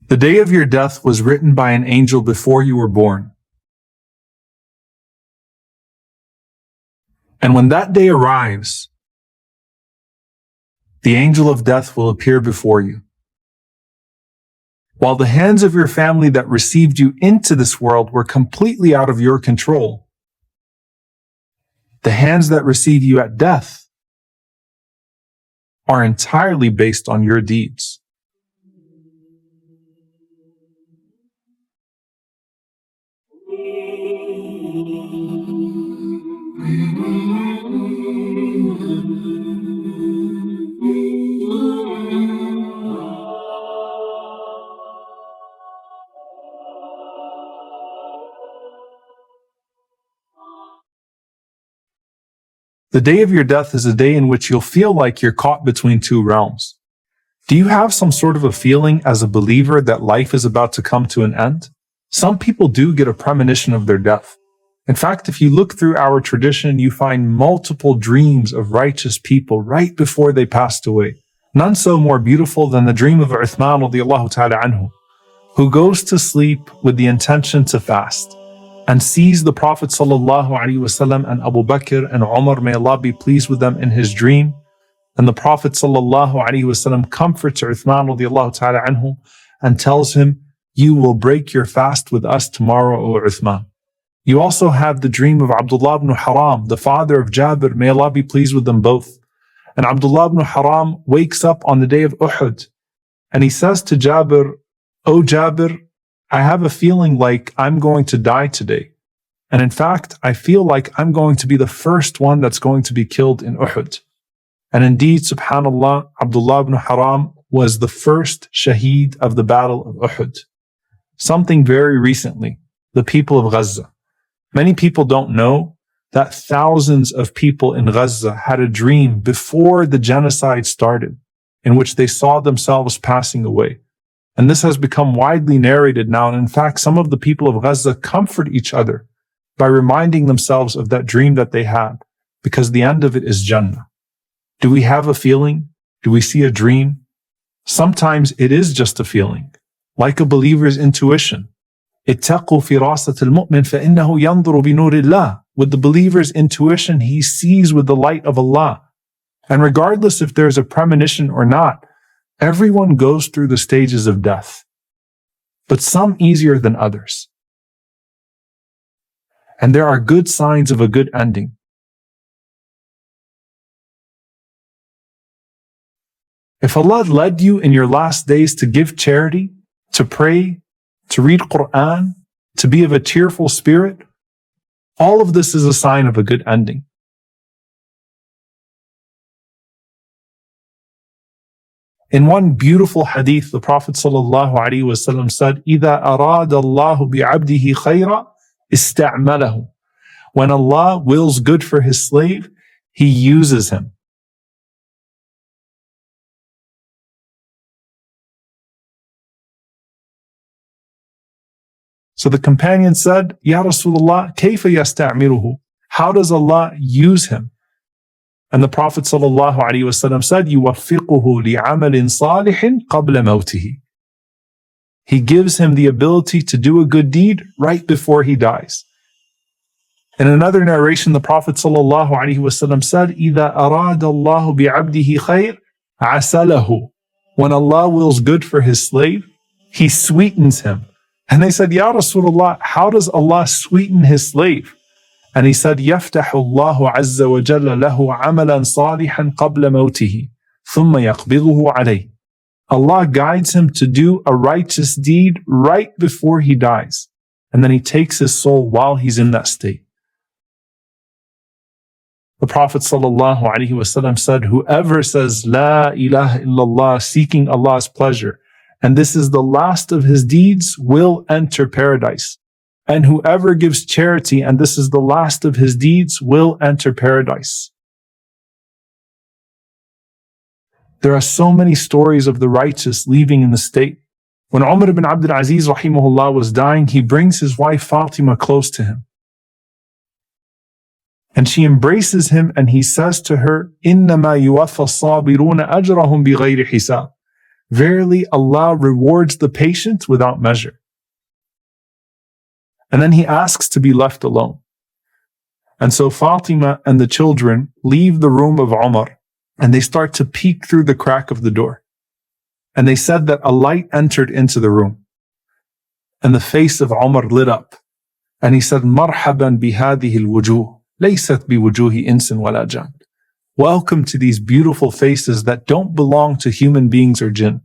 The day of your death was written by an angel before you were born. And when that day arrives, the angel of death will appear before you. While the hands of your family that received you into this world were completely out of your control, the hands that receive you at death are entirely based on your deeds. The day of your death is a day in which you'll feel like you're caught between two realms. Do you have some sort of a feeling as a believer that life is about to come to an end? Some people do get a premonition of their death. In fact, if you look through our tradition, you find multiple dreams of righteous people right before they passed away. None so more beautiful than the dream of Uthman radiallahu ta'ala anhu, who goes to sleep with the intention to fast and sees the Prophet sallallahu alaihi wasallam and Abu Bakr and Umar, may Allah be pleased with them, in his dream. And the Prophet sallallahu alaihi wasallam comforts Uthman radiallahu ta'ala anhu and tells him, "You will break your fast with us tomorrow, O Uthman." You also have the dream of Abdullah ibn Haram, the father of Jabir, may Allah be pleased with them both. And Abdullah ibn Haram wakes up on the day of Uhud and he says to Jabir, "O Jabir, I have a feeling like I'm going to die today. And in fact, I feel like I'm going to be the first one that's going to be killed in Uhud." And indeed, subhanallah, Abdullah ibn Haram was the first shaheed of the Battle of Uhud. Something very recently, the people of Gaza. Many people don't know that thousands of people in Gaza had a dream before the genocide started, in which they saw themselves passing away. And this has become widely narrated now. And in fact, some of the people of Gaza comfort each other by reminding themselves of that dream that they had, because the end of it is Jannah. Do we have a feeling? Do we see a dream? Sometimes it is just a feeling, like a believer's intuition. اتقوا فراسة المؤمن فإنه ينظر بنور الله. With the believer's intuition, he sees with the light of Allah. And regardless if there's a premonition or not, everyone goes through the stages of death, but some easier than others. And there are good signs of a good ending. If Allah led you in your last days to give charity, to pray, to read Quran, to be of a cheerful spirit, all of this is a sign of a good ending. In one beautiful hadith, the Prophet ﷺ said, إِذَا أَرَادَ اللَّهُ بِعَبْدِهِ خَيْرًا إِسْتَعْمَلَهُ. When Allah wills good for his slave, he uses him. So the companion said, Ya Rasulullah, كَيْفَ يَسْتَعْمِلُهُ? How does Allah use him? And the Prophet ﷺ said, يُوَفِّقُهُ لِعَمَلٍ صَالِحٍ قَبْلَ مَوْتِهِ. He gives him the ability to do a good deed right before he dies. In another narration, the Prophet ﷺ said, إِذَا أَرَادَ اللَّهُ بِعَبْدِهِ خَيْرٍ عَسَلَهُ. When Allah wills good for his slave, he sweetens him. And they said, Ya Rasulullah, how does Allah sweeten his slave? And he said, يَفْتَحُ اللَّهُ عَزَّ وَجَلَّ لَهُ عَمَلًا صَالِحًا قَبْلَ مَوْتِهِ ثُمَّ يَقْبِضُهُ عَلَيْهِ. Allah guides him to do a righteous deed right before he dies. And then he takes his soul while he's in that state. The Prophet ﷺ said, whoever says, La ilaha illallah, seeking Allah's pleasure, and this is the last of his deeds, will enter paradise. And whoever gives charity, and this is the last of his deeds, will enter paradise. There are so many stories of the righteous leaving in the state. When Umar ibn Abdul Aziz rahimahullah was dying, he brings his wife Fatima close to him. And she embraces him and he says to her, إِنَّمَا يُوَفَّى الصَّابِرُونَ أَجْرَهُمْ بِغَيْرِ حِسَابٍ. Verily, Allah rewards the patient without measure. And then he asks to be left alone. And so Fatima and the children leave the room of Umar, and they start to peek through the crack of the door. And they said that a light entered into the room. And the face of Umar lit up. And he said, Marhaban bihadihi al-wujuh, laysat biwujuhi insin wala jan. Welcome to these beautiful faces that don't belong to human beings or jinn.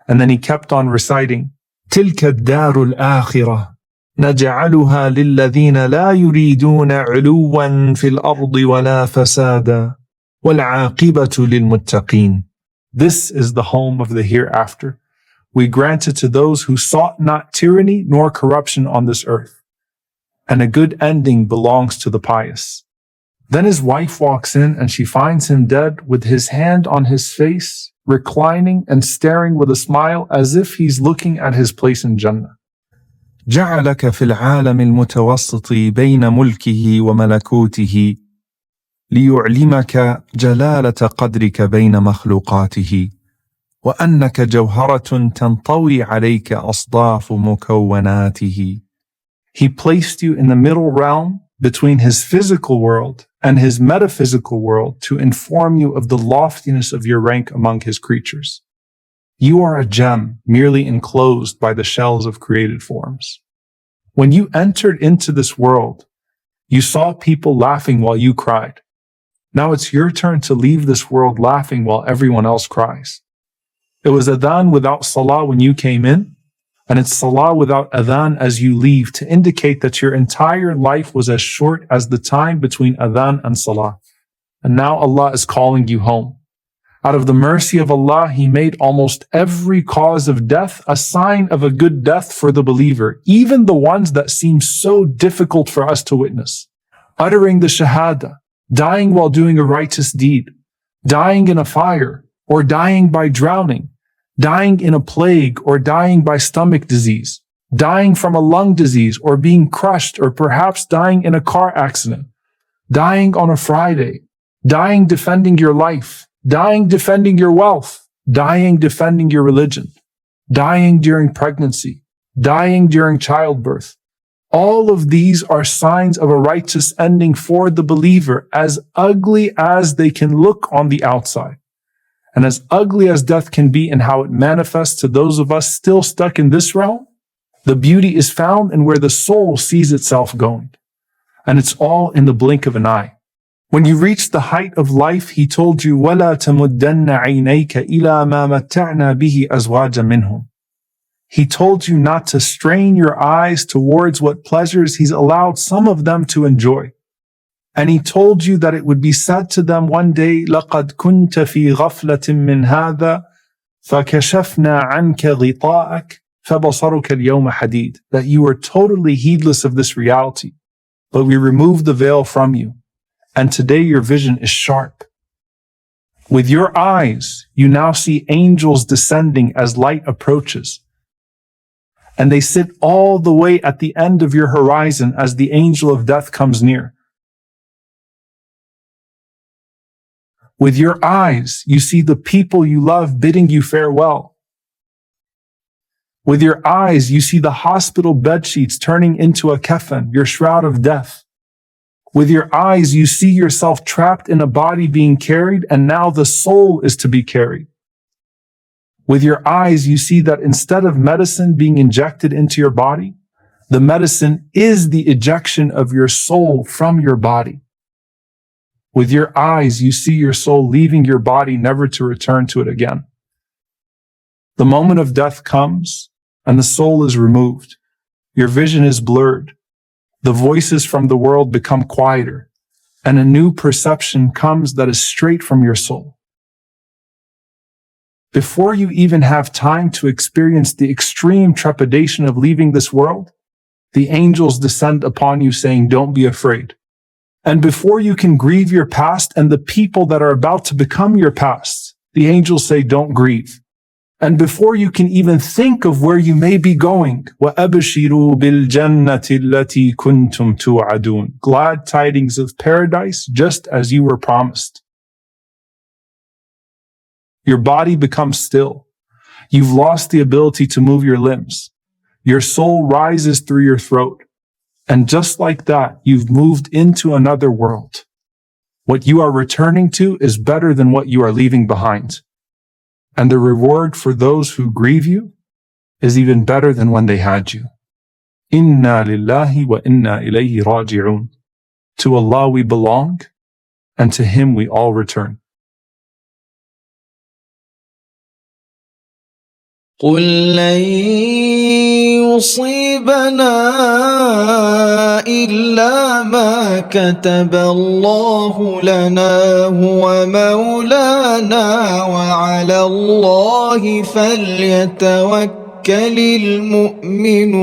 And then he kept on reciting, تلك الدار الآخرة نجعلها للذين لا يريدون علوا في الأرض ولا فسادا والعاقبة للمتقين. This is the home of the hereafter. We grant it to those who sought not tyranny nor corruption on this earth. And a good ending belongs to the pious. Then his wife walks in and she finds him dead with his hand on his face, reclining and staring with a smile as if he's looking at his place in Jannah. جعلك في العالم المتوسط بين ملكه وملكوته ليعلمك جلالة قدرك بين مخلوقاته وأنك جوهرة تنطوي عليك أصداف مكوناته. He placed you in the middle realm between his physical world and his metaphysical world to inform you of the loftiness of your rank among his creatures. You are a gem merely enclosed by the shells of created forms. When you entered into this world, you saw people laughing while you cried. Now it's your turn to leave this world laughing while everyone else cries. It was adhan without salah when you came in, and it's salah without adhan as you leave to indicate that your entire life was as short as the time between adhan and salah. And now Allah is calling you home. Out of the mercy of Allah, He made almost every cause of death a sign of a good death for the believer, even the ones that seem so difficult for us to witness. Uttering the shahada, dying while doing a righteous deed, dying in a fire, or dying by drowning, dying in a plague, or dying by stomach disease, dying from a lung disease, or being crushed, or perhaps dying in a car accident, dying on a Friday, dying defending your life, dying defending your wealth, dying defending your religion, dying during pregnancy, dying during childbirth. All of these are signs of a righteous ending for the believer, as ugly as they can look on the outside. And as ugly as death can be in how it manifests to those of us still stuck in this realm, the beauty is found in where the soul sees itself going. And it's all in the blink of an eye. When you reach the height of life, He told you, وَلَا تَمُدَّنَّ عَيْنَيْكَ إِلَى مَا مَتَّعْنَا بِهِ أَزْوَاجًا مِّنْهُمْ. He told you not to strain your eyes towards what pleasures He's allowed some of them to enjoy. And He told you that it would be said to them one day, لَقَدْ كُنْتَ فِي غَفْلَةٍ مِّنْ هَذَا فَكَشَفْنَا عَنْكَ غِطَاءَكَ فَبَصَرُكَ الْيَوْمَ حَدِيدٌ. That you were totally heedless of this reality, but we removed the veil from you. And today your vision is sharp. With your eyes, you now see angels descending as light approaches. And they sit all the way at the end of your horizon as the angel of death comes near. With your eyes, you see the people you love bidding you farewell. With your eyes, you see the hospital bedsheets turning into a kafan, your shroud of death. With your eyes, you see yourself trapped in a body being carried, and now the soul is to be carried. With your eyes, you see that instead of medicine being injected into your body, the medicine is the ejection of your soul from your body. With your eyes, you see your soul leaving your body, never to return to it again. The moment of death comes, and the soul is removed. Your vision is blurred. The voices from the world become quieter, and a new perception comes that is straight from your soul. Before you even have time to experience the extreme trepidation of leaving this world, the angels descend upon you saying, "Don't be afraid." And before you can grieve your past and the people that are about to become your past, the angels say, "Don't grieve." And before you can even think of where you may be going, وَأَبْشِرُوا بِالْجَنَّةِ الَّتِي كُنْتُمْ تُوعَدُونَ. Glad tidings of paradise, just as you were promised. Your body becomes still. You've lost the ability to move your limbs. Your soul rises through your throat. And just like that, you've moved into another world. What you are returning to is better than what you are leaving behind. And the reward for those who grieve you is even better than when they had you. Inna lillahi wa inna ilayhi raji'un. To Allah we belong, and to Him we all return. قل لن يصيبنا إلا ما كتب الله لنا هو مولانا وعلى الله فليتوكل المؤمنون